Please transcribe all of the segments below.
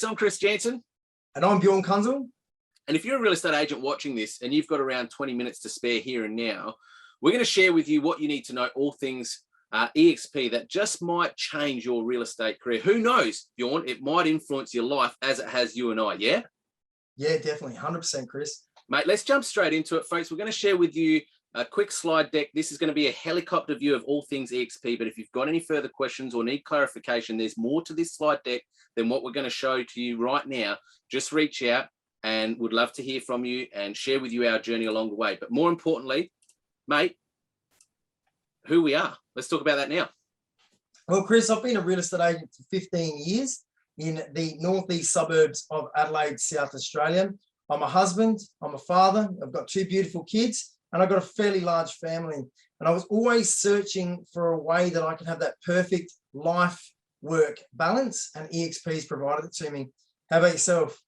folks. I'm Chris Janzon. And I'm Bjorn Kunzel. And if you're a real estate agent watching this and you've got around 20 minutes to spare here and now, we're going to share with you what you need to know, all things eXp that just might change your real estate career. Who knows, Bjorn, it might influence your life as it has you and I, yeah? Yeah, definitely. 100%, Chris. Mate, let's jump straight into it, folks. We're going to share with you a quick slide deck. This is going to be a helicopter view of all things eXp, but if you've got any further questions or need clarification, there's more to this slide deck than what we're going to show to you right now. Just reach out and would love to hear from you and share with you our journey along the way. But more importantly, mate, who we are. Let's talk about that now. Well, Chris, I've been a real estate agent for 15 years in the northeast suburbs of Adelaide, South Australia. I'm a husband, I'm a father, I've got two beautiful kids, and I've got a fairly large family. And I was always searching for a way that I could have that perfect life-work balance, and eXp's provided it to me. How about yourself?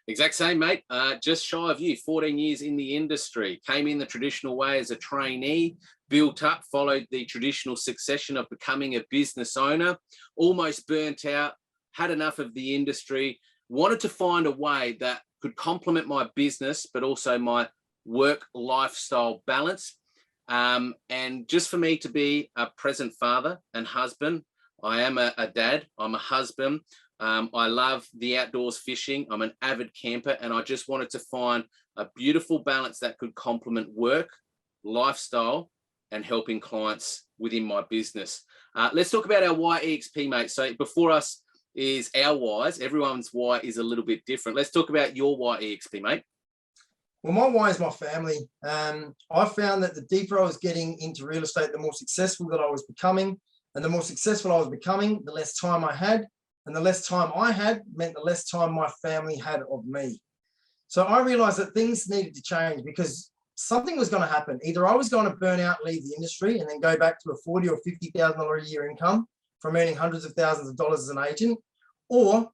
Exact same, mate. Just shy of you, 14 years in the industry. Came in the traditional way as a trainee, built up, followed the traditional succession of becoming a business owner, almost burnt out, had enough of the industry, wanted to find a way that could complement my business, but also my work lifestyle balance. And just for me to be a present father and husband. I am a dad, I'm a husband. I love the outdoors fishing. I'm an avid camper, and I just wanted to find a beautiful balance that could complement work, lifestyle, and helping clients within my business. Let's talk about our why eXp, mate. So before us is our whys. Everyone's why is a little bit different. Let's talk about your why eXp, mate. Well, my why is my family. I found that the deeper I was getting into real estate, the more successful that I was becoming. And the more successful I was becoming, the less time I had. And the less time I had meant the less time my family had of me. So I realized that things needed to change because something was going to happen. Either I was going to burn out, leave the industry, and then go back to a $40,000 or $50,000 a year income from earning hundreds of thousands of dollars as an agent, or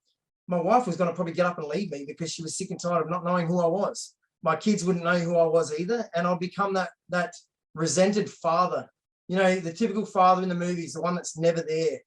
my wife was going to probably get up and leave me because she was sick and tired of not knowing who I was. My kids wouldn't know who I was either, and I'll become that resented father. You know, the typical father in the movies, the one that's never there.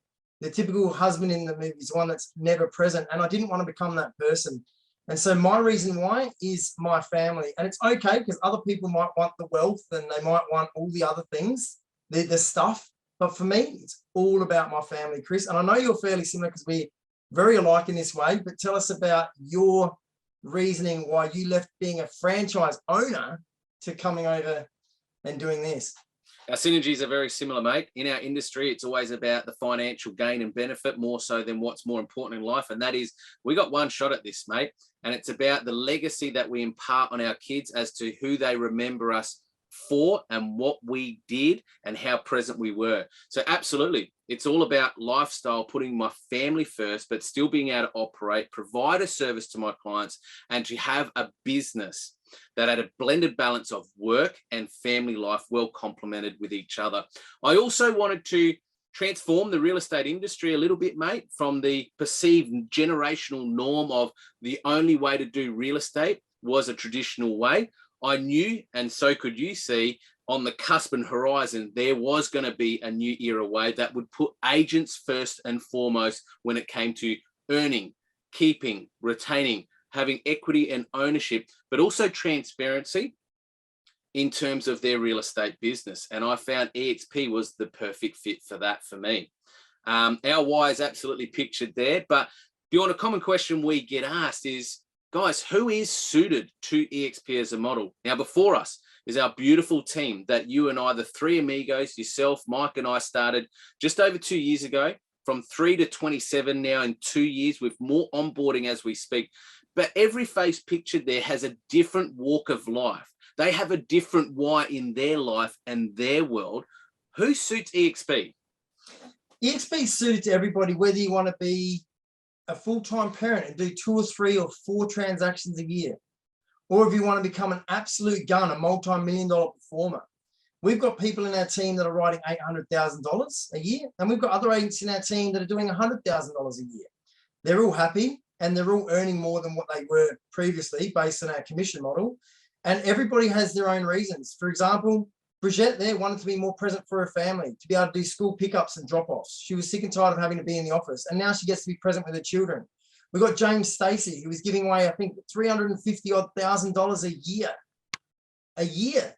The typical husband in the movies, the one that's never present. And I didn't want to become that person. And so my reason why is my family. And it's okay because other people might want the wealth and they might want all the other things, the stuff. But for me, it's all about my family, Chris. And I know you're fairly similar because we're very alike in this way, but tell us about your reasoning why you left being a franchise owner to coming over and doing this. Our synergies are very similar, mate. In our industry, it's always about the financial gain and benefit more so than what's more important in life. And that is, we got one shot at this, mate. And it's about the legacy that we impart on our kids as to who they remember us for and what we did and how present we were. So absolutely, it's all about lifestyle, putting my family first, but still being able to operate, provide a service to my clients, and to have a business that had a blended balance of work and family life, well complemented with each other. I also wanted to transform the real estate industry a little bit, mate, from the perceived generational norm of the only way to do real estate was a traditional way. I knew, and so could you see, on the cusp and horizon, there was going to be a new era wave that would put agents first and foremost when it came to earning, keeping, retaining, having equity and ownership, but also transparency in terms of their real estate business. And I found eXp was the perfect fit for that for me. Our why is absolutely pictured there. But beyond, a common question we get asked is, guys, who is suited to eXp as a model? Now, before us is our beautiful team that you and I, the three amigos, yourself, Mike, and I started just over 2 years ago. From 3 to 27 now in 2 years, with more onboarding as we speak. But every face pictured there has a different walk of life. They have a different why in their life and their world. Who suits eXp? eXp is suited to everybody, whether you want to be a full-time parent and do 2 or 3 or 4 transactions a year, or if you want to become an absolute gun, a multi-million-dollar performer. We've got people in our team that are writing $800,000 a year, and we've got other agents in our team that are doing $100,000 a year. They're all happy, and they're all earning more than what they were previously based on our commission model. And everybody has their own reasons. For example, Bridget there wanted to be more present for her family, to be able to do school pickups and drop-offs. She was sick and tired of having to be in the office, and now she gets to be present with her children. We've got James Stacey, who was giving away, I think, $350,000 a year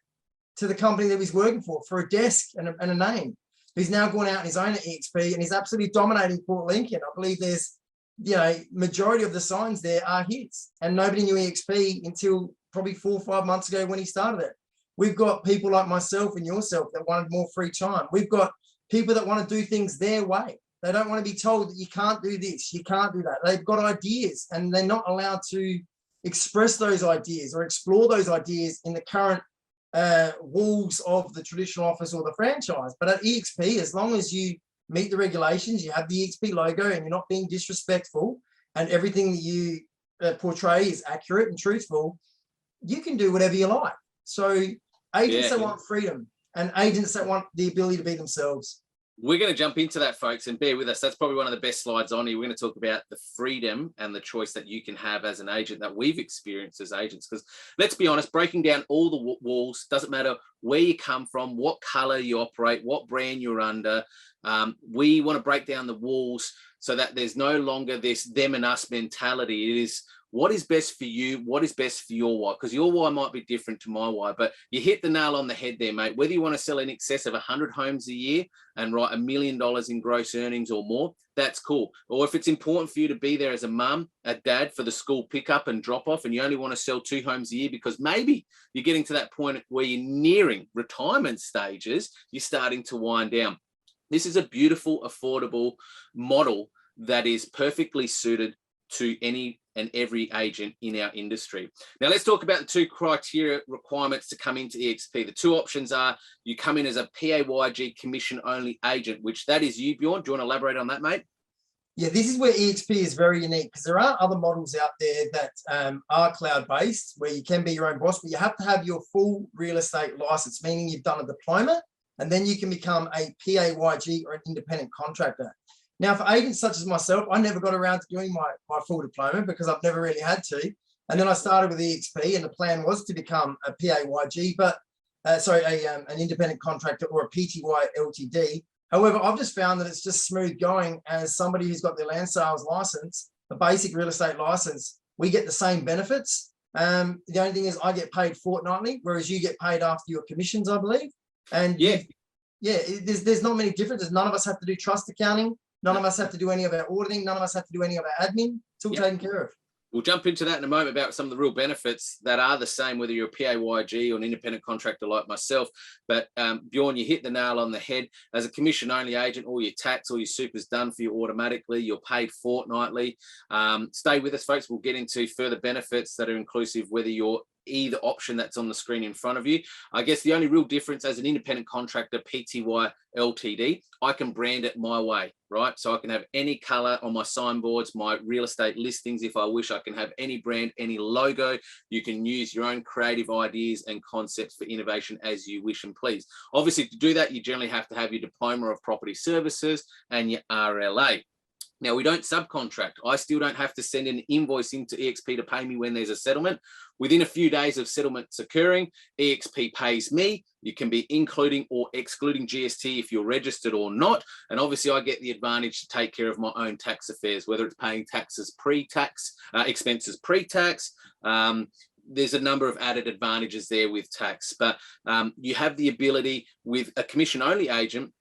to the company that he's working for a desk and a name. He's now gone out on his own at eXp, and he's absolutely dominating Port Lincoln. I believe there's, majority of the signs there are his, and nobody knew eXp until probably 4 or 5 months ago when he started it. We've got people like myself and yourself that wanted more free time. We've got people that want to do things their way. They don't want to be told that you can't do this, you can't do that. They've got ideas, and they're not allowed to express those ideas or explore those ideas in the current walls of the traditional office or the franchise. But at eXp, as long as you meet the regulations, you have the eXp logo, and you're not being disrespectful, and everything that you portray is accurate and truthful, you can do whatever you like. So agents that want freedom, and agents that want the ability to be themselves. We're going to jump into that, folks, and bear with us. That's probably one of the best slides on here. We're going to talk about the freedom and the choice that you can have as an agent, that we've experienced as agents. Because let's be honest, breaking down all the walls, doesn't matter where you come from, what color you operate, what brand you're under. We want to break down the walls so that there's no longer this them and us mentality. It is what is best for you, what is best for your why, because your why might be different to my why. But you hit the nail on the head there, mate. Whether you want to sell in excess of 100 homes a year and write $1 million in gross earnings or more, that's cool. Or if it's important for you to be there as a mum, a dad for the school pickup and drop off, and you only want to sell 2 homes a year because maybe you're getting to that point where you're nearing retirement stages, you're starting to wind down. This is a beautiful, affordable model that is perfectly suited to any and every agent in our industry. Now let's talk about the 2 criteria requirements to come into eXp. The 2 options are you come in as a PAYG commission only agent, which that is you, Bjorn. Do you want to elaborate on that, mate? Yeah, this is where eXp is very unique, because there are other models out there that are cloud-based, where you can be your own boss, but you have to have your full real estate license, meaning you've done a diploma, and then you can become a PAYG or an independent contractor. Now, for agents such as myself, I never got around to doing my full diploma because I've never really had to. And then I started with eXp, and the plan was to become a PAYG, an independent contractor or a PTY LTD. However, I've just found that it's just smooth going as somebody who's got their land sales license, a basic real estate license. We get the same benefits. The only thing is I get paid fortnightly, whereas you get paid after your commissions, I believe. And there's not many differences. None of us have to do trust accounting. None of us have to do any of our auditing. None of us have to do any of our admin. It's all taken care of. We'll jump into that in a moment about some of the real benefits that are the same, whether you're a PAYG or an independent contractor like myself. But Bjorn, you hit the nail on the head. As a commission-only agent, all your tax, all your super's done for you automatically. You're paid fortnightly. Stay with us, folks. We'll get into further benefits that are inclusive, whether you're either option that's on the screen in front of you. I guess the only real difference as an independent contractor, PTY LTD, I can brand it my way, right? So I can have any color on my signboards, my real estate listings. If I wish, I can have any brand, any logo. You can use your own creative ideas and concepts for innovation as you wish and please. Obviously, to do that, you generally have to have your diploma of property services and your RLA. Now, we don't subcontract. I still don't have to send an invoice into eXp to pay me when there's a settlement. Within a few days of settlements occurring, eXp pays me. You can be including or excluding GST if you're registered or not. And obviously, I get the advantage to take care of my own tax affairs, whether it's paying taxes pre-tax, expenses pre-tax. There's a number of added advantages there with tax, but you have the ability with a commission-only agent.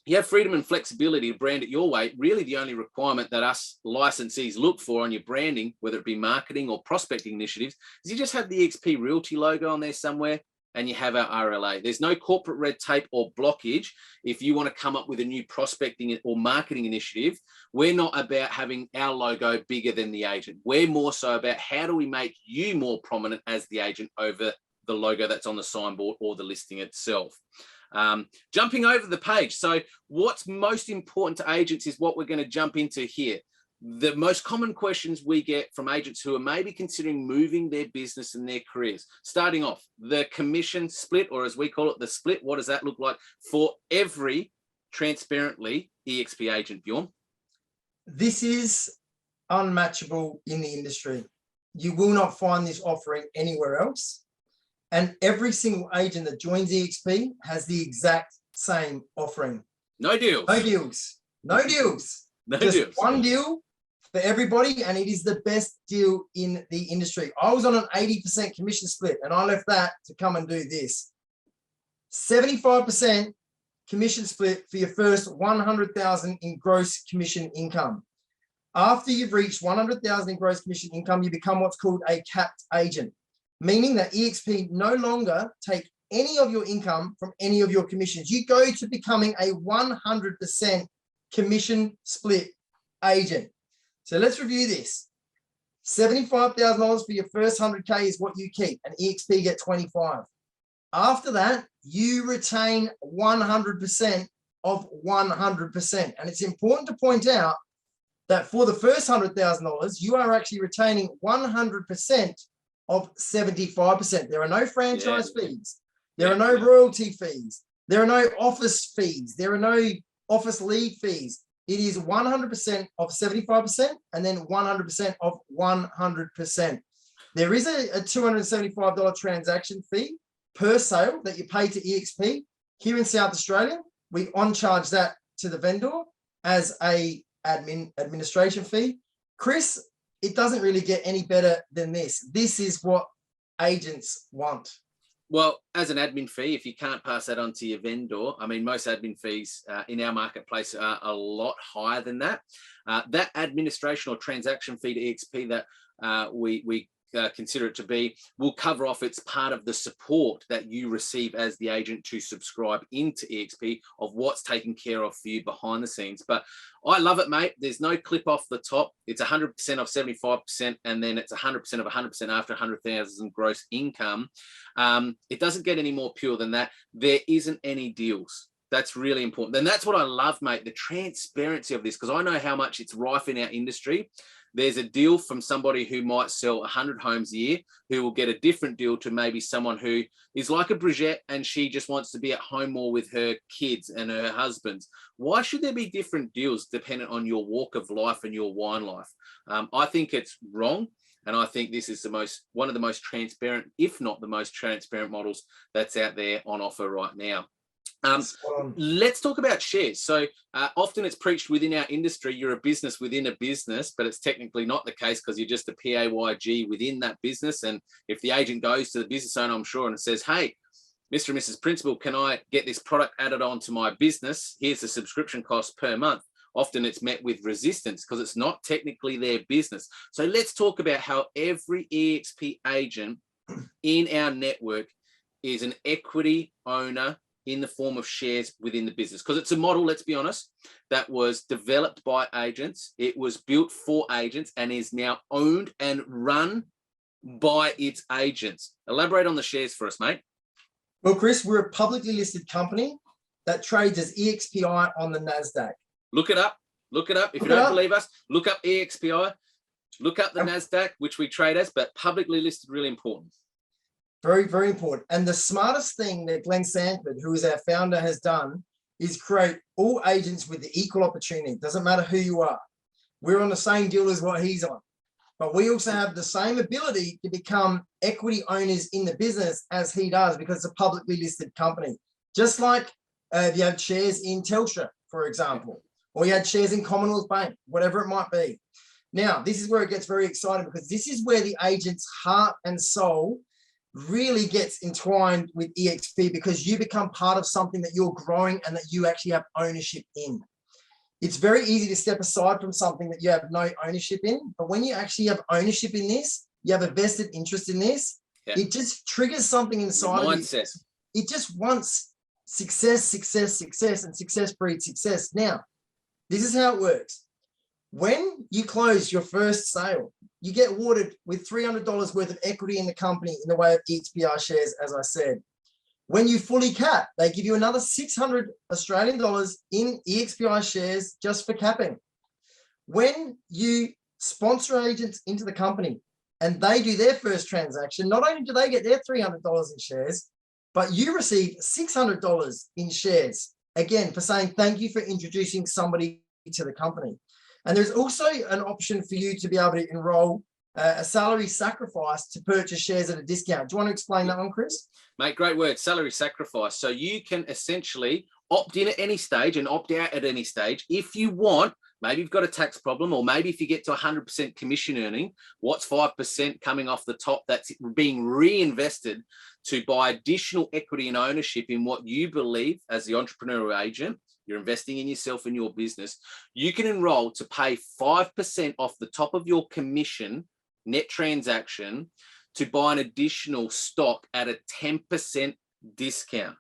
You have freedom and flexibility to brand it your way. Really, the only requirement that us licensees look for on your branding, whether it be marketing or prospecting initiatives, is you just have the eXp Realty logo on there somewhere, and you have our RLA. There's no corporate red tape or blockage. If you want to come up with a new prospecting or marketing initiative, we're not about having our logo bigger than the agent. We're more so about how do we make you more prominent as the agent over the logo that's on the signboard or the listing itself. Jumping over the page. So what's most important to agents is what we're going to jump into here. The most common questions we get from agents who are maybe considering moving their business and their careers. Starting off, the commission split, or as we call it, the split. What does that look like for every transparently eXp agent, Bjorn? This is unmatchable in the industry. You will not find this offering anywhere else. And every single agent that joins eXp has the exact same offering. No deals. No deals. No deals. No Just deals. one deal for everybody, and it is the best deal in the industry. I was on an 80% commission split, and I left that to come and do this. 75% commission split for your first 100,000 in gross commission income. After you've reached 100,000 in gross commission income, you become what's called a capped agent, meaning that eXp no longer take any of your income from any of your commissions. You go to becoming a 100% commission split agent. So let's review this. $75,000 for your first 100K is what you keep, and eXp get 25. After that, you retain 100% of 100%. And it's important to point out that for the first $100,000, you are actually retaining 100% of 75%. There are no franchise fees. There are no royalty fees. There are no office fees. There are no office lead fees. It is 100% of 75% and then 100% of 100%. There is a $275 transaction fee per sale that you pay to eXp. Here in South Australia, we on-charge that to the vendor as a administration fee. Chris, it doesn't really get any better than this. This is what agents want. Well, as an admin fee, if you can't pass that on to your vendor, I mean, most admin fees in our marketplace are a lot higher than that. That administration or transaction fee to eXp that we consider it to be will cover off. It's part of the support that you receive as the agent to subscribe into eXp of what's taken care of for you behind the scenes. But I love it, mate. There's no clip off the top. It's 100% of 75%, and then it's 100% of 100% after 100,000 gross income. It doesn't get any more pure than that. There isn't any deals. That's really important. And that's what I love, mate, the transparency of this, because I know how much it's rife in our industry. There's a deal from somebody who might sell 100 homes a year, who will get a different deal to maybe someone who is like a Brigitte and she just wants to be at home more with her kids and her husbands. Why should there be different deals dependent on your walk of life and your wine life? I think it's wrong. And I think this is one of the most transparent, if not the most transparent models that's out there on offer right now. Let's talk about shares. So often it's preached within our industry, you're a business within a business, but it's technically not the case because you're just a PAYG within that business. And if the agent goes to the business owner, I'm sure, and says, hey, Mr. and Mrs. Principal, can I get this product added onto my business? Here's the subscription cost per month. Often it's met with resistance because it's not technically their business. So let's talk about how every eXp agent in our network is an equity owner in the form of shares within the business, because it's a model, let's be honest, that was developed by agents. It was built for agents and is now owned and run by its agents. Elaborate on the shares for us, mate. Well, Chris, we're a publicly listed company that trades as EXPI on the NASDAQ. Look it up. Look it up. If you don't believe us, look up eXpI. Look up the NASDAQ, which we trade as, but publicly listed, really important. Very, very important. And the smartest thing that Glenn Sanford, who is our founder, has done is create all agents with the equal opportunity. Doesn't matter who you are. We're on the same deal as what he's on. But we also have the same ability to become equity owners in the business as he does, because it's a publicly listed company. Just like if you have shares in Telstra, for example, or you had shares in Commonwealth Bank, whatever it might be. Now, this is where it gets very exciting, because this is where the agent's heart and soul really gets entwined with eXp, because you become part of something that you're growing and that you actually have ownership in. It's very easy to step aside from something that you have no ownership in, but when you actually have ownership in this, you have a vested interest in this, it just triggers something inside of you. It just wants success, success, success, and success breeds success. Now, this is how it works. When you close your first sale, you get awarded with $300 worth of equity in the company in the way of eXpR shares, as I said. When you fully cap, they give you another 600 Australian dollars in eXpR shares just for capping. When you sponsor agents into the company and they do their first transaction, not only do they get their $300 in shares, but you receive $600 in shares, again, for saying thank you for introducing somebody to the company. And there's also an option for you to be able to enroll a salary sacrifice to purchase shares at a discount. Do you want to explain that one, Chris? Mate, great word, salary sacrifice. So you can essentially opt in at any stage and opt out at any stage if you want, maybe you've got a tax problem, or maybe if you get to 100% commission earning, what's 5% coming off the top that's being reinvested to buy additional equity and ownership in what you believe as the entrepreneurial agent, you're investing in yourself and your business. You can enroll to pay 5% off the top of your commission net transaction to buy an additional stock at a 10% discount.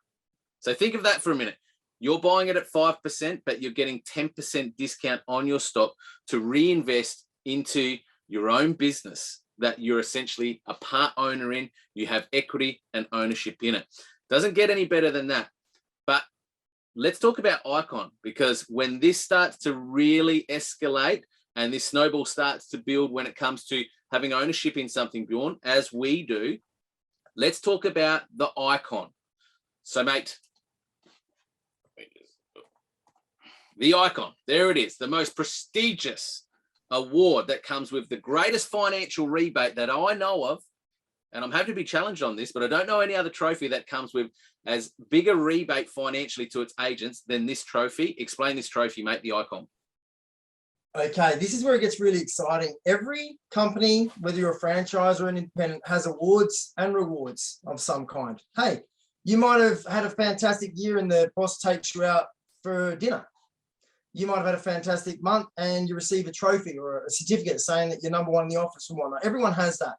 So think of that for a minute. You're buying it at 5%, but you're getting 10% discount on your stock to reinvest into your own business that you're essentially a part owner in. You have equity and ownership in it. Doesn't get any better than that. But let's talk about Icon, because when this starts to really escalate and this snowball starts to build when it comes to having ownership in something, Bjorn, as we do, let's talk about the Icon. So, mate, the Icon, there it is, the most prestigious award that comes with the greatest financial rebate that I know of. And I'm happy to be challenged on this, but I don't know any other trophy that comes with as big a rebate financially to its agents than this trophy. Explain this trophy, mate, the Icon. Okay, this is where it gets really exciting. Every company, whether you're a franchise or an independent, has awards and rewards of some kind. Hey, you might have had a fantastic year and the boss takes you out for dinner. You might have had a fantastic month and you receive a trophy or a certificate saying that you're number one in the office and whatnot. Everyone has that.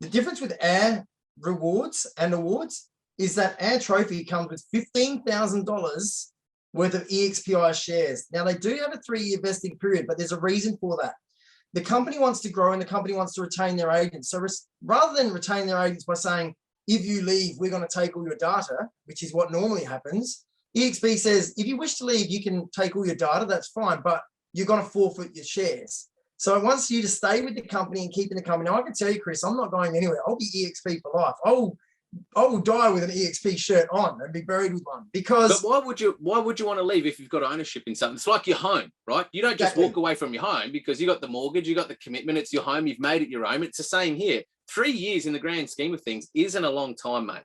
The difference with our rewards and awards is that our trophy comes with $15,000 worth of EXPI shares. Now, they do have a 3-year vesting period, but there's a reason for that. The company wants to grow and the company wants to retain their agents. So rather than retain their agents by saying, if you leave, we're going to take all your data, which is what normally happens, eXp says, if you wish to leave, you can take all your data, that's fine, but you're going to forfeit your shares. So it wants you to stay with the company and keep in the company. Now, I can tell you, Chris, I'm not going anywhere. I'll be eXp for life. I will die with an eXp shirt on and be buried with one, because. But why would you want to leave if you've got ownership in something? It's like your home, right? You don't just walk away from your home because you got the mortgage, you got the commitment, it's your home, you've made it your own. It's the same here. 3 years in the grand scheme of things isn't a long time, mate.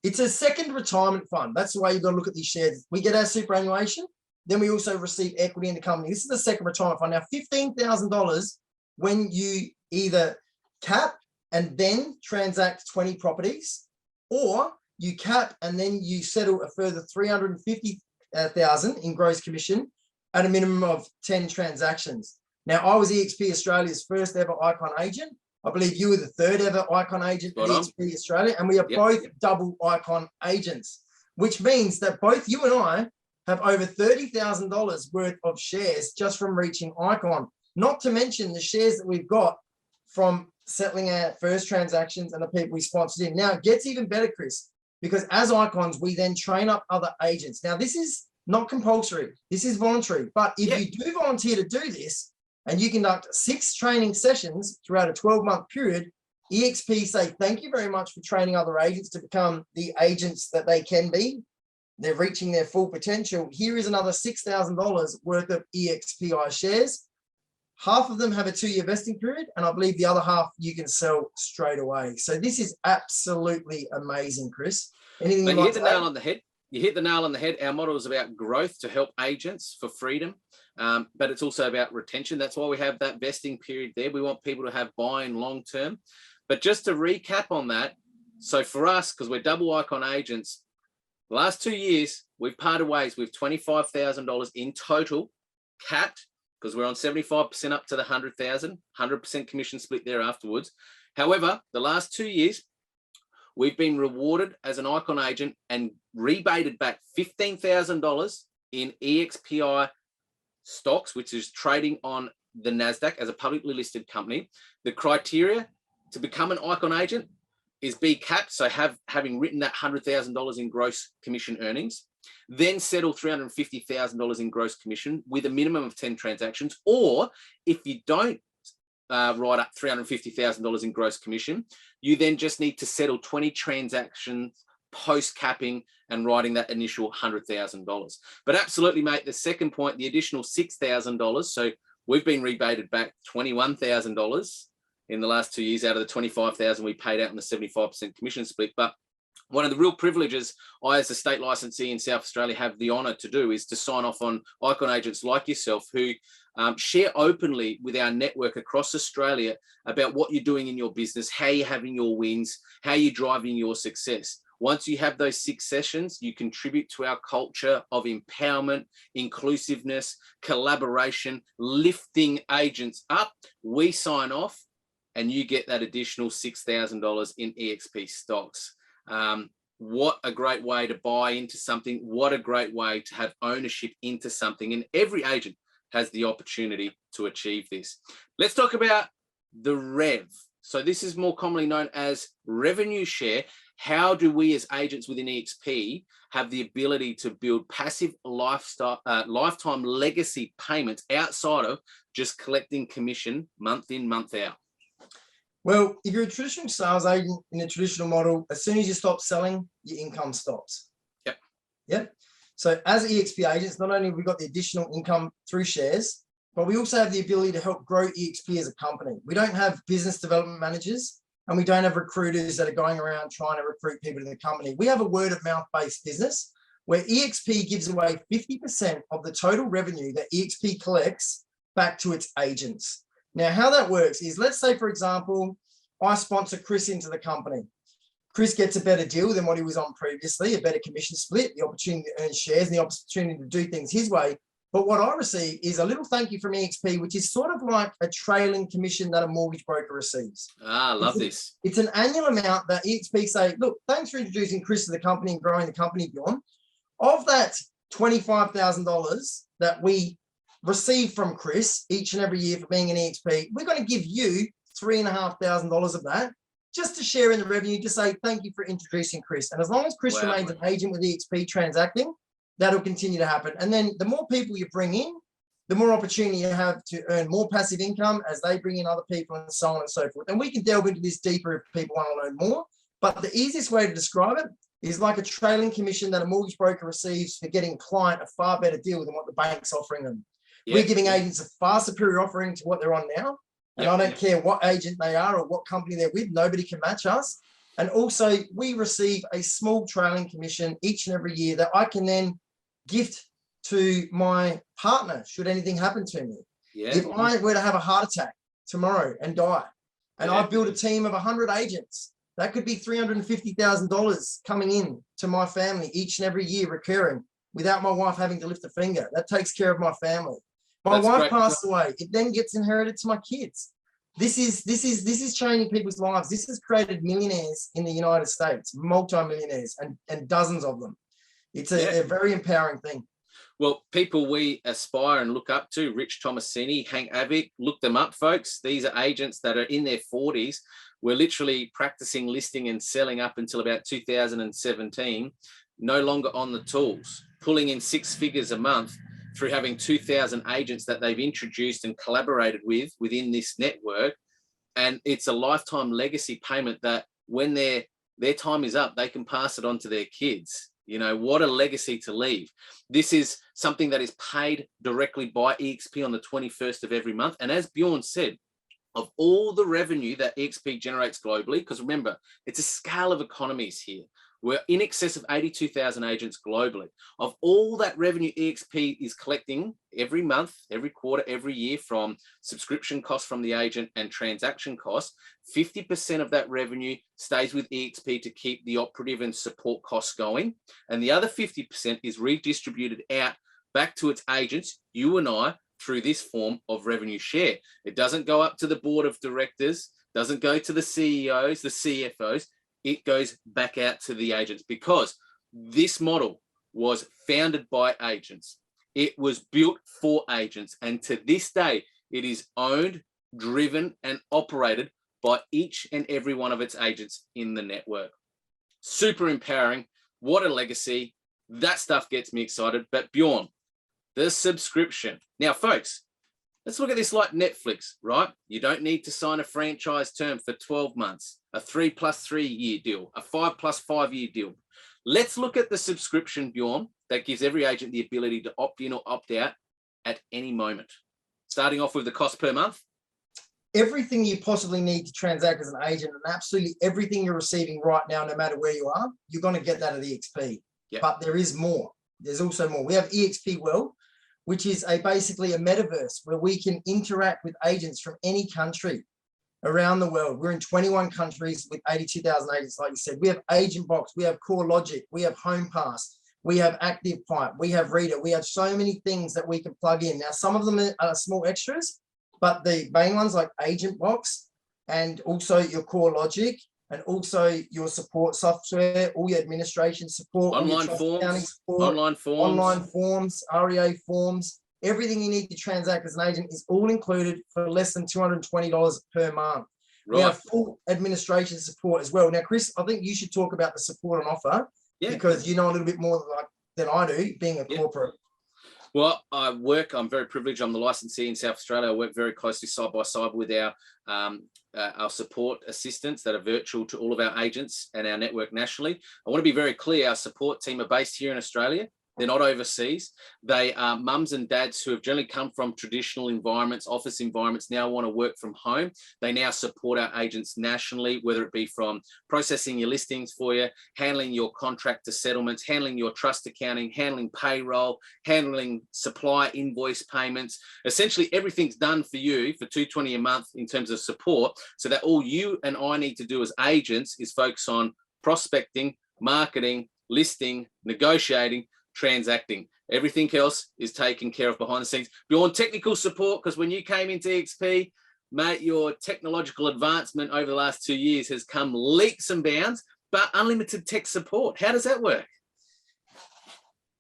It's a second retirement fund. That's the way you've got to look at these shares. We get our superannuation, then we also receive equity in the company. This is the second retirement fund. Now, $15,000 when you either cap and then transact 20 properties, or you cap and then you settle a further $350,000 in gross commission at a minimum of 10 transactions. Now, I was eXp Australia's first ever Icon agent. I believe you were the third ever Icon agent at eXp Australia, and we are both double Icon agents, which means that both you and I have over $30,000 worth of shares just from reaching Icon, not to mention the shares that we've got from settling our first transactions and the people we sponsored in. Now, it gets even better, Chris, because as Icons, we then train up other agents. Now, this is not compulsory. This is voluntary. But if you do volunteer to do this and you conduct 6 training sessions throughout a 12-month period, eXp say, thank you very much for training other agents to become the agents that they can be. They're reaching their full potential. Here is another $6,000 worth of EXPI shares. Half of them have a 2-year vesting period, and I believe the other half you can sell straight away. So this is absolutely amazing, Chris. Anything you hit the nail on the head. You hit the nail on the head. Our model is about growth to help agents for freedom, but it's also about retention. That's why we have that vesting period there. We want people to have buy-in long term. But just to recap on that, so for us, because we're double Icon agents, the last 2 years, we've parted ways with $25,000 in total, capped, because we're on 75% up to the 100,000, 100% commission split there afterwards. However, the last 2 years, we've been rewarded as an Icon agent and rebated back $15,000 in EXPI stocks, which is trading on the NASDAQ as a publicly listed company. The criteria to become an Icon agent is be capped, so having written that $100,000 in gross commission earnings, then settle $350,000 in gross commission with a minimum of 10 transactions. Or if you don't write up $350,000 in gross commission, you then just need to settle 20 transactions post capping and writing that initial $100,000. But absolutely, mate, the second point, the additional $6,000. So we've been rebated back $21,000 in the last 2 years out of the $25,000 we paid out in the 75% commission split. But one of the real privileges I, as a state licensee in South Australia, have the honour to do is to sign off on Icon agents like yourself who Share openly with our network across Australia about what you're doing in your business, how you're having your wins, how you're driving your success. Once you have those 6 sessions, you contribute to our culture of empowerment, inclusiveness, collaboration, lifting agents up. We sign off and you get that additional $6,000 in eXp stocks. What a great way to buy into something. What a great way to have ownership into something. And every agent has the opportunity to achieve this. Let's talk about the rev. So this is more commonly known as revenue share. How do we as agents within eXp have the ability to build passive lifetime legacy payments outside of just collecting commission month in, month out? Well, if you're a traditional sales agent in a traditional model, as soon as you stop selling, your income stops. Yep. So as eXp agents, not only have we got the additional income through shares, but we also have the ability to help grow eXp as a company. We don't have business development managers, and we don't have recruiters that are going around trying to recruit people to the company. We have a word of mouth based business where eXp gives away 50% of the total revenue that eXp collects back to its agents. Now, how that works is, let's say, for example, I sponsor Chris into the company. Chris gets a better deal than what he was on previously, a better commission split, the opportunity to earn shares and the opportunity to do things his way. But what I receive is a little thank you from eXp, which is sort of like a trailing commission that a mortgage broker receives. I love this. It's an annual amount that eXp say, look, thanks for introducing Chris to the company and growing the company, Bjorn. Of that $25,000 that we receive from Chris each and every year for being an eXp, we're going to give you $3,500 of that just to share in the revenue, to say thank you for introducing Chris. And as long as Chris remains an agent with eXp transacting, that'll continue to happen. And then the more people you bring in, the more opportunity you have to earn more passive income as they bring in other people and so on and so forth. And we can delve into this deeper if people want to learn more. But the easiest way to describe it is like a trailing commission that a mortgage broker receives for getting a client a far better deal than what the bank's offering them. We're giving agents a far superior offering to what they're on now. And I don't care what agent they are or what company they're with, nobody can match us. And also we receive a small trailing commission each and every year that I can then gift to my partner should anything happen to me. If I were to have a heart attack tomorrow and die, and I build a team of 100 agents, that could be $350,000 coming in to my family each and every year recurring without my wife having to lift a finger. That takes care of my family. My wife passed away. It then gets inherited to my kids. This is changing people's lives. This has created millionaires in the United States, multi-millionaires, and dozens of them. It's a very empowering thing. Well, people we aspire and look up to, Rich Tomasini, Hank Avick, look them up, folks. These are agents that are in their 40s. We're literally practicing listing and selling up until about 2017, no longer on the tools, pulling in 6 figures a month through having 2,000 agents that they've introduced and collaborated with within this network. And it's a lifetime legacy payment that when their time is up, they can pass it on to their kids. You know, what a legacy to leave. This is something that is paid directly by eXp on the 21st of every month. And as Bjorn said, of all the revenue that eXp generates globally, because remember, it's a scale of economies here. We're in excess of 82,000 agents globally. Of all that revenue eXp is collecting every month, every quarter, every year from subscription costs from the agent and transaction costs, 50% of that revenue stays with eXp to keep the operative and support costs going. And the other 50% is redistributed out back to its agents, you and I, through this form of revenue share. It doesn't go up to the board of directors, doesn't go to the CEOs, the CFOs. It goes back out to the agents because this model was founded by agents. It was built for agents. And to this day, it is owned, driven, and operated by each and every one of its agents in the network. Super empowering. What a legacy. That stuff gets me excited. But Bjorn, the subscription. Now, folks, let's look at this like Netflix, right? You don't need to sign a franchise term for 12 months, a 3+3 year deal, a 5+5 year deal. Let's look at the subscription, Bjorn, that gives every agent the ability to opt in or opt out at any moment. Starting off with the cost per month. Everything you possibly need to transact as an agent and absolutely everything you're receiving right now, no matter where you are, you're going to get that at eXp. But there is more. There's also more. We have eXp World, which is basically a metaverse where we can interact with agents from any country around the world. We're in 21 countries with 82,000 agents, like you said. We have Agent Box, we have CoreLogic, we have HomePass, we have ActivePipe, we have Reader. We have so many things that we can plug in. Now, some of them are small extras, but the main ones like Agent Box and also your CoreLogic and also your support software, all your administration support, online forms, online forms, REA forms, everything you need to transact as an agent is all included for less than $220 per month. Right. We have full administration support as well. Now, Chris, I think you should talk about the support on offer because you know a little bit more than I do, being a corporate. Well, I'm very privileged. I'm the licensee in South Australia. I work very closely side by side with our support assistants that are virtual to all of our agents and our network nationally. I want to be very clear. Our support team are based here in Australia. They're not overseas. They are mums and dads who have generally come from traditional environments, office environments, now want to work from home. They now support our agents nationally, whether it be from processing your listings for you, handling your contractor settlements, handling your trust accounting, handling payroll, handling supply invoice payments. Essentially, everything's done for you for $220 a month in terms of support, so that all you and I need to do as agents is focus on prospecting, marketing, listing, negotiating, transacting. Everything else is taken care of behind the scenes. Beyond technical support, because when you came into eXp, mate, your technological advancement over the last 2 years has come leaps and bounds, but unlimited tech support. How does that work?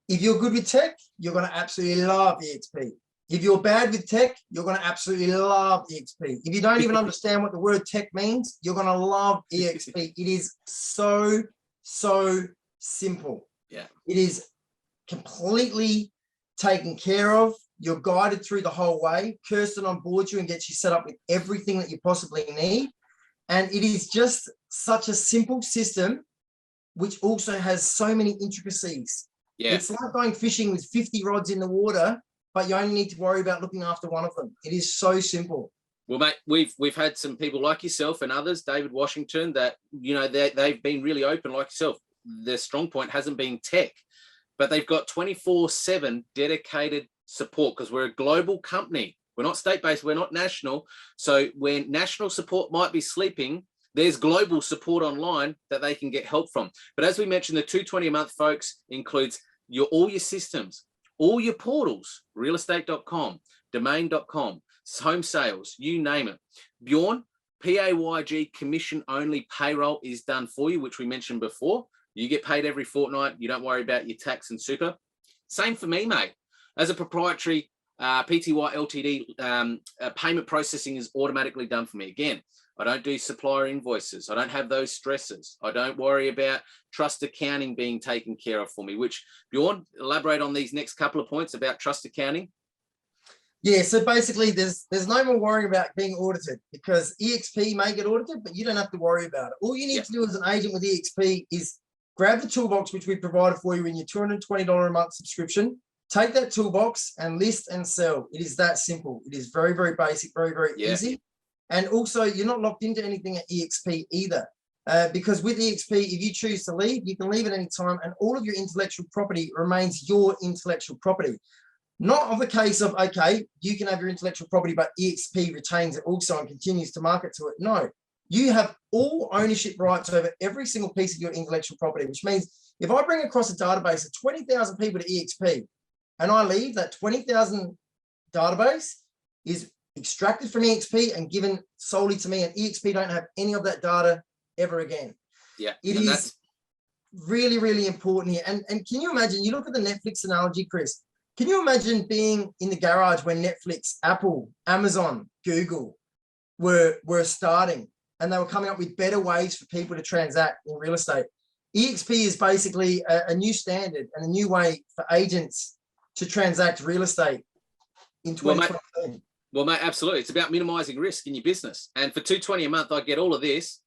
If you're good with tech, you're going to absolutely love eXp. If you're bad with tech, you're going to absolutely love eXp. If you don't even understand what the word tech means, you're going to love eXp. It is so simple. Yeah. It is completely taken care of. You're guided through the whole way. Kirsten on board you and gets you set up with everything that you possibly need. And it is just such a simple system, which also has so many intricacies. Yeah. It's like going fishing with 50 rods in the water, but you only need to worry about looking after one of them. It is so simple. Well, mate, we've had some people like yourself and others, David Washington, that, you know, they've been really open like yourself. Their strong point hasn't been tech, but they've got 24/7 dedicated support because we're a global company. We're not state-based, we're not national. So when national support might be sleeping, there's global support online that they can get help from. But as we mentioned, the $220 a month, folks, includes all your systems, all your portals, realestate.com, domain.com, home sales, you name it. Bjorn, PAYG commission only payroll is done for you, which we mentioned before. You get paid every fortnight. You don't worry about your tax and super. Same for me, mate. As a proprietary PTY LTD, payment processing is automatically done for me. Again, I don't do supplier invoices. I don't have those stresses. I don't worry about trust accounting being taken care of for me, which, Bjorn, elaborate on these next couple of points about trust accounting. Yeah, so basically there's no more worrying about being audited because eXp may get audited, but you don't have to worry about it. All you need to do as an agent with eXp is grab the toolbox, which we provided for you in your $220 a month subscription. Take that toolbox and list and sell. It is that simple. It is very, very basic, very, very easy. And also, you're not locked into anything at eXp either. Because with eXp, if you choose to leave, you can leave at any time, and all of your intellectual property remains your intellectual property. Not of a case of, okay, you can have your intellectual property, but eXp retains it also and continues to market to it. No, you have all ownership rights over every single piece of your intellectual property, which means if I bring across a database of 20,000 people to eXp and I leave, that 20,000 database is extracted from eXp and given solely to me, and eXp don't have any of that data ever again. Yeah, it is really, really important here. And can you imagine, you look at the Netflix analogy, Chris, can you imagine being in the garage when Netflix, Apple, Amazon, Google were starting and they were coming up with better ways for people to transact in real estate? eXp is basically a new standard and a new way for agents to transact real estate in 2020. Well, mate, absolutely. It's about minimizing risk in your business. And for $220 a month, I get all of this.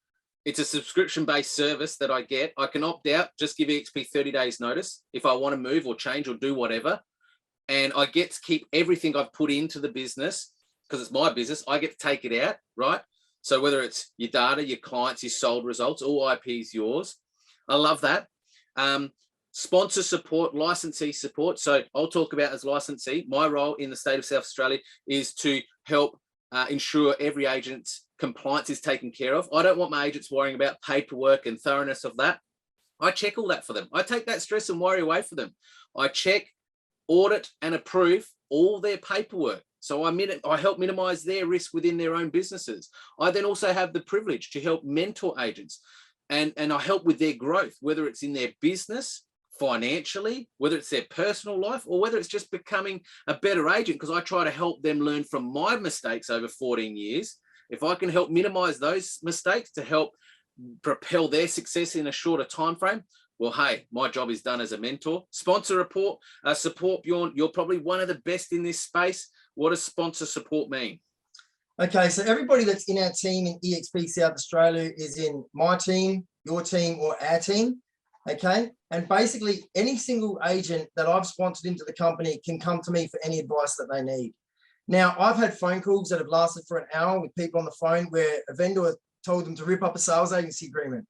It's a subscription-based service that I get. I can opt out, just give eXp 30 days notice if I want to move or change or do whatever. And I get to keep everything I've put into the business because it's my business. I get to take it out, right? So whether it's your data, your clients, your sold results, all IP is yours. I love that. Sponsor support, licensee support. So I'll talk about as licensee. My role in the state of South Australia is to help ensure every agent's compliance is taken care of. I don't want my agents worrying about paperwork and thoroughness of that. I check all that for them. I take that stress and worry away for them. I check, audit, and approve all their paperwork. So I help minimize their risk within their own businesses. I then also have the privilege to help mentor agents, and I help with their growth, whether it's in their business, financially, whether it's their personal life, or whether it's just becoming a better agent, because I try to help them learn from my mistakes over 14 years. If I can help minimize those mistakes to help propel their success in a shorter time frame, well, hey, my job is done as a mentor. Sponsor support, Bjorn, you're probably one of the best in this space. What does sponsor support mean? Okay, so everybody that's in our team in eXp South Australia is in my team, your team, or our team. Okay, and basically any single agent that I've sponsored into the company can come to me for any advice that they need. Now, I've had phone calls that have lasted for an hour with people on the phone where a vendor told them to rip up a sales agency agreement.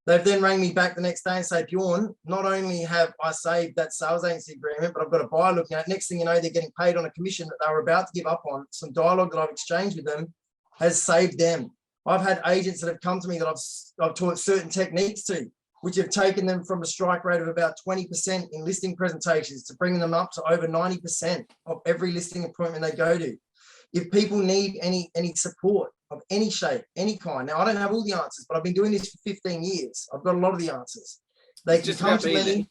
They've then rang me back the next day and say, Bjorn, not only have I saved that sales agency agreement, but I've got a buyer looking at it. Next thing you know, they're getting paid on a commission that they were about to give up on. Some dialogue that I've exchanged with them has saved them. I've had agents that have come to me that I've taught certain techniques to, which have taken them from a strike rate of about 20% in listing presentations to bringing them up to over 90% of every listing appointment they go to. If people need any support of any shape, any kind. Now, I don't have all the answers, but I've been doing this for 15 years. I've got a lot of the answers. They can come to me.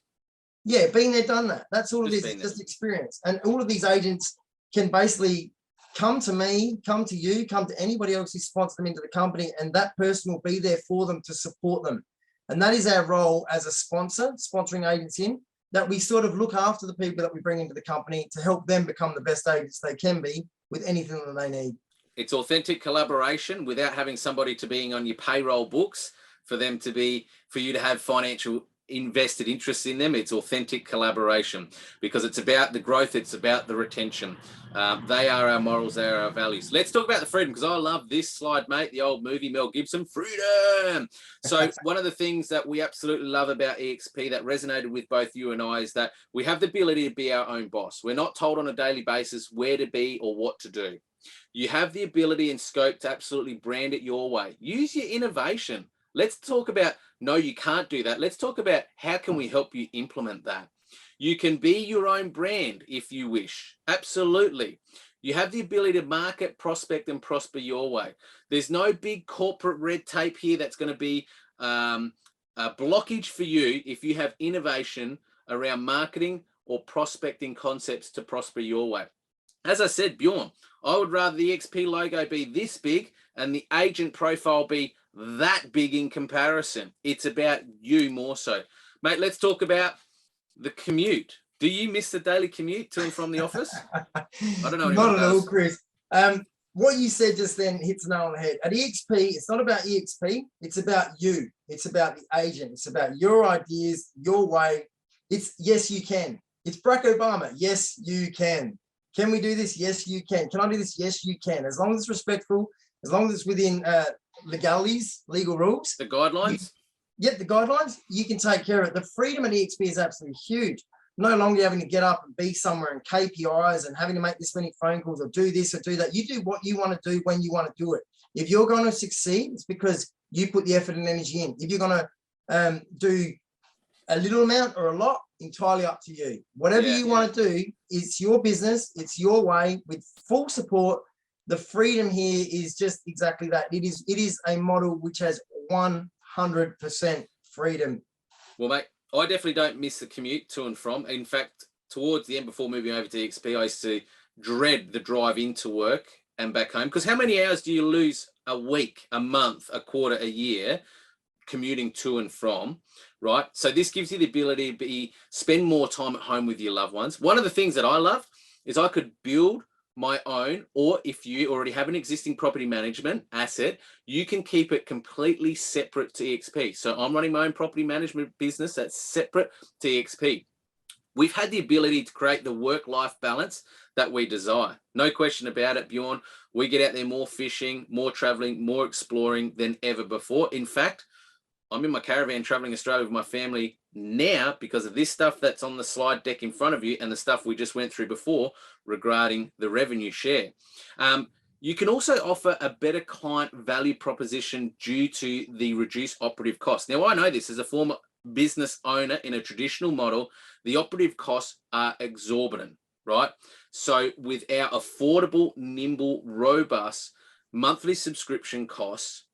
Yeah, been there, done that. That's all it is. It's just experience. And all of these agents can basically come to me, come to you, come to anybody else who sponsors them into the company, and that person will be there for them to support them. And that is our role as a sponsor, sponsoring agents in, that we sort of look after the people that we bring into the company to help them become the best agents they can be with anything that they need. It's authentic collaboration without having somebody to being on your payroll books for you to have financial invested interest in them. It's authentic collaboration because it's about the growth. It's about the retention. They are our morals. They are our values. Let's talk about the freedom, because I love this slide, mate. The old movie, Mel Gibson, freedom. So one of the things that we absolutely love about eXp that resonated with both you and I is that we have the ability to be our own boss. We're not told on a daily basis where to be or what to do. You have the ability and scope to absolutely brand it your way. Use your innovation. Let's talk about, no, you can't do that. Let's talk about how can we help you implement that. You can be your own brand if you wish. Absolutely. You have the ability to market, prospect, and prosper your way. There's no big corporate red tape here that's going to be a blockage for you if you have innovation around marketing or prospecting concepts to prosper your way. As I said, Bjorn, I would rather the eXp logo be this big and the agent profile be that big in comparison. It's about you more so. Mate, let's talk about the commute. Do you miss the daily commute to and from the office? I don't know. Not at all, Chris. What you said just then hits the nail on the head. At eXp, it's not about eXp. It's about you. It's about the agent. It's about your ideas, your way. It's yes, you can. It's Barack Obama. Yes, you can. Can we do this? Yes, you can. Can I do this? Yes, you can. As long as it's respectful, as long as it's within legalities, legal rules. The guidelines? The guidelines, you can take care of it. The freedom at eXp is absolutely huge. No longer having to get up and be somewhere and KPIs and having to make this many phone calls or do this or do that. You do what you want to do when you want to do it. If you're going to succeed, it's because you put the effort and energy in. If you're going to do a little amount or a lot, entirely up to you. Whatever you want to do, it's your business, it's your way with full support. The freedom here is just exactly that. It is a model which has 100% freedom. Well, mate, I definitely don't miss the commute to and from. In fact, towards the end, before moving over to eXp, I used to dread the drive into work and back home. Because how many hours do you lose a week, a month, a quarter, a year commuting to and from, right? So this gives you the ability to spend more time at home with your loved ones. One of the things that I love is I could build my own, or if you already have an existing property management asset, you can keep it completely separate to eXp. So I'm running my own property management business that's separate to eXp. We've had the ability to create the work-life balance that we desire. No question about it, Bjorn. We get out there more fishing, more traveling, more exploring than ever before. In fact, I'm in my caravan traveling Australia with my family now because of this stuff that's on the slide deck in front of you and the stuff we just went through before regarding the revenue share. You can also offer a better client value proposition due to the reduced operative costs. Now, I know this as a former business owner in a traditional model, the operative costs are exorbitant, right? So with our affordable, nimble, robust monthly subscription costs,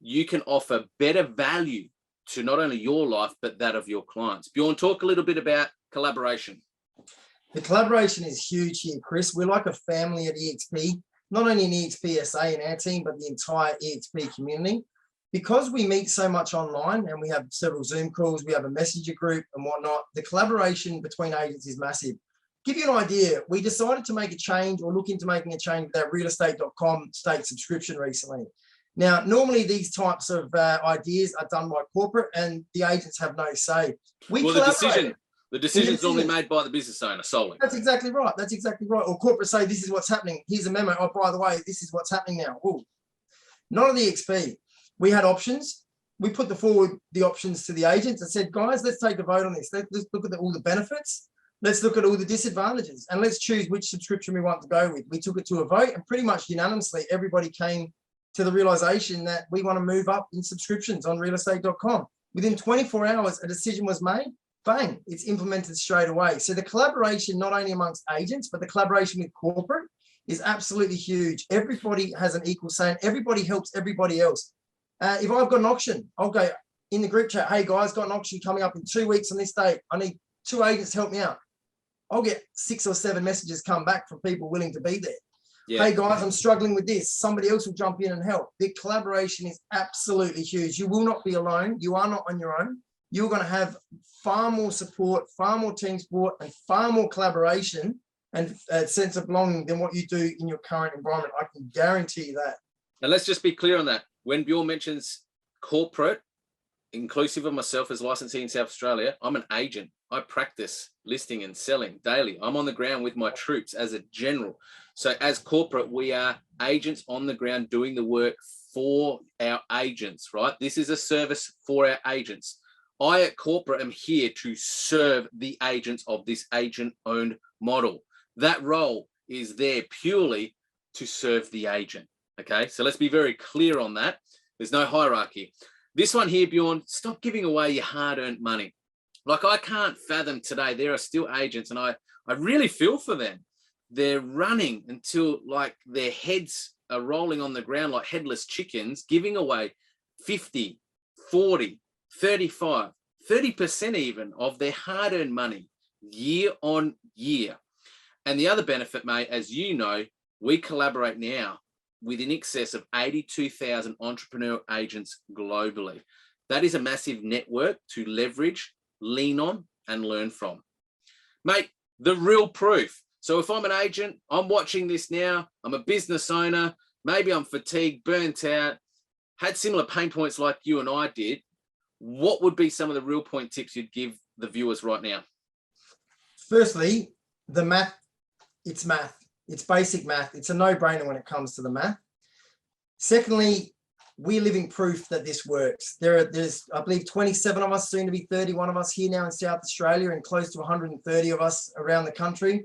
you can offer better value to not only your life, but that of your clients. Bjorn, talk a little bit about collaboration. The collaboration is huge here, Chris. We're like a family at eXp, not only in eXp SA in our team, but the entire eXp community. Because we meet so much online and we have several Zoom calls, we have a messenger group and whatnot, the collaboration between agents is massive. Give you an idea, we decided to make a change or look into making a change with our realestate.com state subscription recently. Now, normally these types of ideas are done by corporate and the agents have no say. The decision's normally made by the business owner solely. That's exactly right. That's exactly right. Or corporate say, this is what's happening. Here's a memo. Oh, by the way, this is what's happening now. Ooh. Not on the eXp. We had options. We put forward the options to the agents and said, guys, let's take a vote on this. Let's look at all the benefits. Let's look at all the disadvantages and let's choose which subscription we want to go with. We took it to a vote and pretty much unanimously, everybody came to the realization that we want to move up in subscriptions on realestate.com. Within 24 hours, a decision was made. Bang, it's implemented straight away. So the collaboration, not only amongst agents, but the collaboration with corporate is absolutely huge. Everybody has an equal say and everybody helps everybody else. If I've got an auction, I'll go in the group chat, hey guys, got an auction coming up in 2 weeks on this date. I need 2 agents to help me out. I'll get 6 or 7 messages come back from people willing to be there. Yeah. Hey guys, I'm struggling with this. Somebody else will jump in and help. The collaboration is absolutely huge. You will not be alone. You are not on your own. You're going to have far more support, far more team support, and far more collaboration and a sense of belonging than what you do in your current environment. I can guarantee you that. And let's just be clear on that. When Bjorn mentions corporate, inclusive of myself as licensee in South Australia, I'm an agent. I practice listing and selling daily. I'm on the ground with my troops as a general. So as corporate, we are agents on the ground doing the work for our agents, right? This is a service for our agents. I at corporate am here to serve the agents of this agent-owned model. That role is there purely to serve the agent, okay? So let's be very clear on that. There's no hierarchy. This one here, Bjorn, stop giving away your hard-earned money. Like, I can't fathom today, there are still agents, and I really feel for them. They're running until like their heads are rolling on the ground like headless chickens, giving away 50, 40, 35, 30% even of their hard-earned money year on year. And the other benefit, mate, as you know, we collaborate now with in excess of 82,000 entrepreneur agents globally. That is a massive network to leverage, lean on, and learn from. Mate, the real proof. So if I'm an agent, I'm watching this now, I'm a business owner, maybe I'm fatigued, burnt out, had similar pain points like you and I did, what would be some of the real point tips you'd give the viewers right now? Firstly, the math, it's math. It's basic math. It's a no-brainer when it comes to the math. Secondly, we're living proof that this works. There's, I believe, 27 of us, soon to be 31 of us here now in South Australia and close to 130 of us around the country.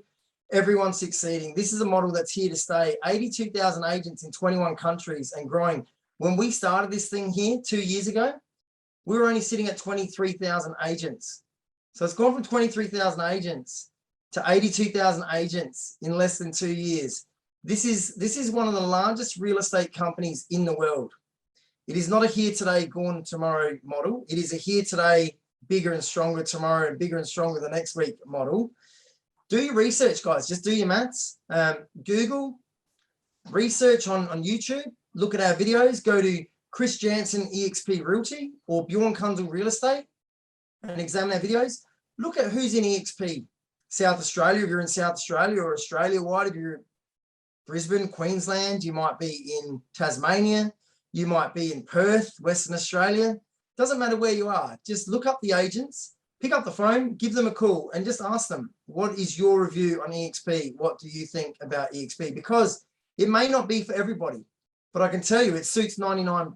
Everyone's succeeding. This is a model that's here to stay. 82,000 agents in 21 countries and growing. When we started this thing here 2 years ago, we were only sitting at 23,000 agents. So it's gone from 23,000 agents to 82,000 agents in less than 2 years. This is one of the largest real estate companies in the world. It is not a here today, gone tomorrow model. It is a here today, bigger and stronger tomorrow and bigger and stronger the next week model. Do your research, guys. Just do your maths. Google, research on YouTube. Look at our videos. Go to Chris Janzon eXp Realty or Bjorn Kunzel Real Estate and examine our videos. Look at who's in eXp. South Australia, if you're in South Australia, or Australia-wide, if you're in Brisbane, Queensland, you might be in Tasmania, you might be in Perth, Western Australia. Doesn't matter where you are. Just look up the agents, pick up the phone, give them a call and just ask them, what is your review on eXp? What do you think about eXp? Because it may not be for everybody, but I can tell you it suits 99%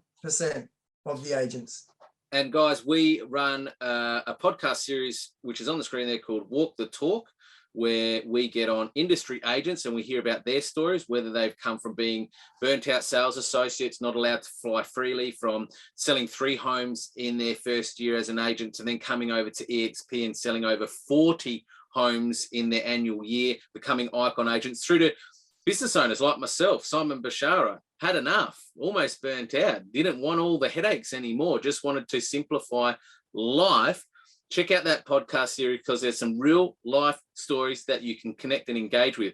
of the agents. And guys, we run a podcast series, which is on the screen there, called Walk the Talk, where we get on industry agents and we hear about their stories, whether they've come from being burnt out sales associates, not allowed to fly freely, from selling 3 homes in their first year as an agent, to then coming over to eXp and selling over 40 homes in their annual year, becoming icon agents, through to business owners like myself, Simon Bashara, had enough, almost burnt out, didn't want all the headaches anymore, just wanted to simplify life. Check out that podcast series because there's some real life stories that you can connect and engage with.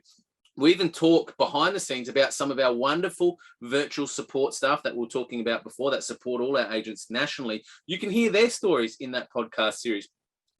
We even talk behind the scenes about some of our wonderful virtual support staff that we were talking about before that support all our agents nationally. You can hear their stories in that podcast series,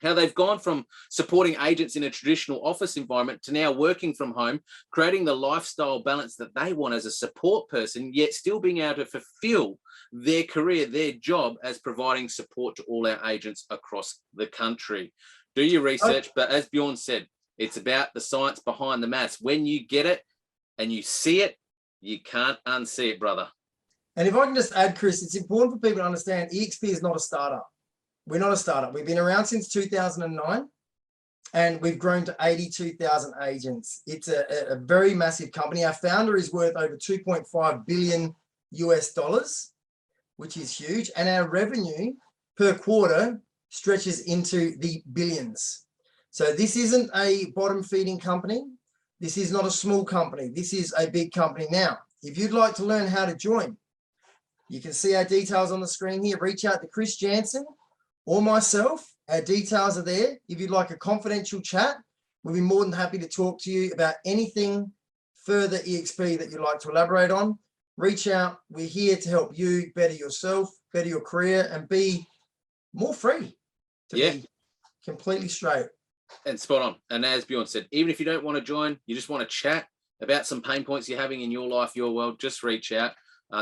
how they've gone from supporting agents in a traditional office environment to now working from home, creating the lifestyle balance that they want as a support person, yet still being able to fulfill their career, their job as providing support to all our agents across the country. Do your research, but as Bjorn said, it's about the science behind the maths. When you get it and you see it, you can't unsee it, brother. And if I can just add, Chris, it's important for people to understand eXp is not a startup. We're not a startup. We've been around since 2009 and we've grown to 82,000 agents. It's a very massive company. Our founder is worth over 2.5 billion US dollars, which is huge. And our revenue per quarter stretches into the billions. So this isn't a bottom feeding company. This is not a small company. This is a big company. Now, if you'd like to learn how to join, you can see our details on the screen here. Reach out to Chris Janzon or myself. Our details are there. If you'd like a confidential chat, we'll be more than happy to talk to you about anything further eXp that you'd like to elaborate on. Reach out. We're here to help you better yourself, better your career, and be more free to be completely straight. And spot on. And as Bjorn said, even if you don't want to join, you just want to chat about some pain points you're having in your life, your world, just reach out.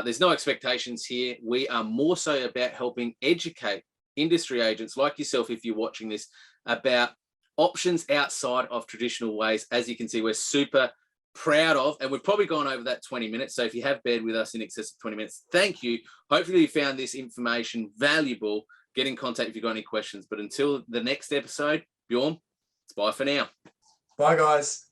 There's no expectations here. We are more so about helping educate industry agents like yourself, if you're watching this, about options outside of traditional ways. As you can see, we're super proud of, and we've probably gone over that 20 minutes. So if you have bared with us in excess of 20 minutes, thank you. Hopefully you found this information valuable. Get in contact if you've got any questions. But until the next episode, Bjorn, it's bye for now. Bye, guys.